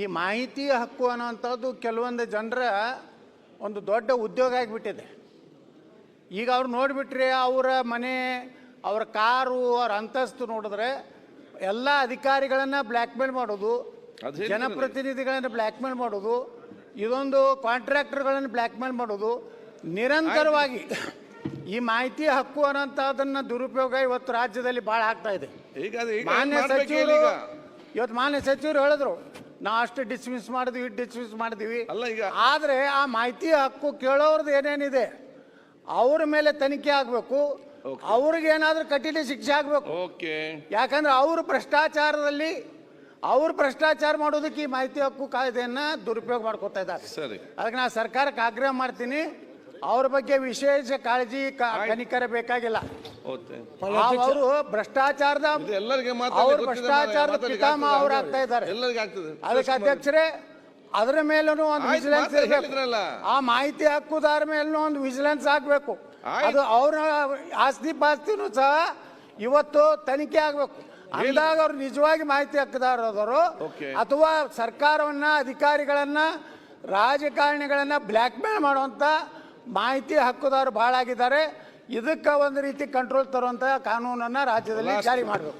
ಈ ಮಾಹಿತಿ ಹಕ್ಕು ಅನ್ನೋಂಥದ್ದು ಕೆಲವೊಂದು ಜನರ ಒಂದು ದೊಡ್ಡ ಉದ್ಯೋಗ ಆಗಿಬಿಟ್ಟಿದೆ. ಈಗ ಅವ್ರು ನೋಡಿಬಿಟ್ರೆ ಅವರ ಮನೆ, ಅವರ ಕಾರು, ಅವರ ಅಂತಸ್ತು ನೋಡಿದ್ರೆ ಎಲ್ಲ ಅಧಿಕಾರಿಗಳನ್ನು ಬ್ಲ್ಯಾಕ್ಮೇಲ್ ಮಾಡೋದು, ಜನಪ್ರತಿನಿಧಿಗಳನ್ನು ಬ್ಲ್ಯಾಕ್ಮೇಲ್ ಮಾಡೋದು, ಇದೊಂದು ಕಾಂಟ್ರಾಕ್ಟರ್ಗಳನ್ನು ಬ್ಲ್ಯಾಕ್ಮೇಲ್ ಮಾಡೋದು, ನಿರಂತರವಾಗಿ ಈ ಮಾಹಿತಿ ಹಕ್ಕು ಅನ್ನೋಂಥದ್ದನ್ನು ದುರುಪಯೋಗ ಇವತ್ತು ರಾಜ್ಯದಲ್ಲಿ ಭಾಳ ಆಗ್ತಾ ಇದೆ. ಮಾನ್ಯ ಸಚಿವರು ಹೇಳಿದ್ರು, ನಾವು ಅಷ್ಟು ಡಿಸ್ಮಿಸ್ ಮಾಡಿದ್ವಿ, ಡಿಸ್ಮಿಸ್ ಮಾಡಿದ್ವಿ. ಆದರೆ ಆ ಮಾಹಿತಿ ಹಕ್ಕು ಕೇಳೋರ್ದು ಏನೇನಿದೆ ಅವ್ರ ಮೇಲೆ ತನಿಖೆ ಆಗಬೇಕು, ಅವ್ರಿಗೆ ಏನಾದರೂ ಕಠಿಣ ಶಿಕ್ಷೆ ಆಗಬೇಕು. ಯಾಕಂದ್ರೆ ಅವರು ಭ್ರಷ್ಟಾಚಾರ ಮಾಡೋದಕ್ಕೆ ಈ ಮಾಹಿತಿ ಹಕ್ಕು ಕಾಯ್ದೆಯನ್ನ ದುರುಪಯೋಗ ಮಾಡ್ಕೊತಾ ಇದ್ದಾರೆ. ಅದಕ್ಕೆ ನಾನು ಸರ್ಕಾರಕ್ಕೆ ಆಗ್ರಹ ಮಾಡ್ತೀನಿ, ಅವ್ರ ಬಗ್ಗೆ ವಿಶೇಷ ಕಾಳಜಿ ಕನಿಕರ ಬೇಕಾಗಿಲ್ಲ. ಅವರು ಭ್ರಷ್ಟಾಚಾರದ ಪಿತಾಮಹ ಅವರು ಆಗ್ತಾ ಇದ್ದಾರೆ. ಅದಕ್ಕೆ ಅಧ್ಯಕ್ಷರೇ, ಅದರ ಮೇಲೂ ಒಂದು ವಿಜಿಲೆನ್ಸ್ ಇರಬೇಕು. ಆ ಮಾಹಿತಿ ಹಕ್ಕುದಾರ ಮೇಲೂ ಒಂದು ವಿಜಿಲೆನ್ಸ್ ಆಗಬೇಕು. ಅದು ಅವರ ಆಸ್ತಿ ಪಾಸ್ತಿನೂ ಸಹ ಇವತ್ತು ತನಿಖೆ ಆಗಬೇಕು. ಅಂದಾಗ ಅವ್ರು ನಿಜವಾಗಿ ಮಾಹಿತಿ ಹಕ್ಕುದಾರರು ಅಥವಾ ಸರ್ಕಾರವನ್ನ, ಅಧಿಕಾರಿಗಳನ್ನ, ರಾಜಕಾರಣಿಗಳನ್ನ ಬ್ಲ್ಯಾಕ್ ಮೇಲ್ ಮಾಡುವಂತ ಮಾಹಿತಿ ಹಕ್ಕುದಾರರು ಬಹಳ ಆಗಿದ್ದಾರೆ. ಇದಕ್ಕೆ ಒಂದು ರೀತಿ ಕಂಟ್ರೋಲ್ ತರುವಂತ ಕಾನೂನನ್ನ ರಾಜ್ಯದಲ್ಲಿ ಜಾರಿ ಮಾಡಬೇಕು.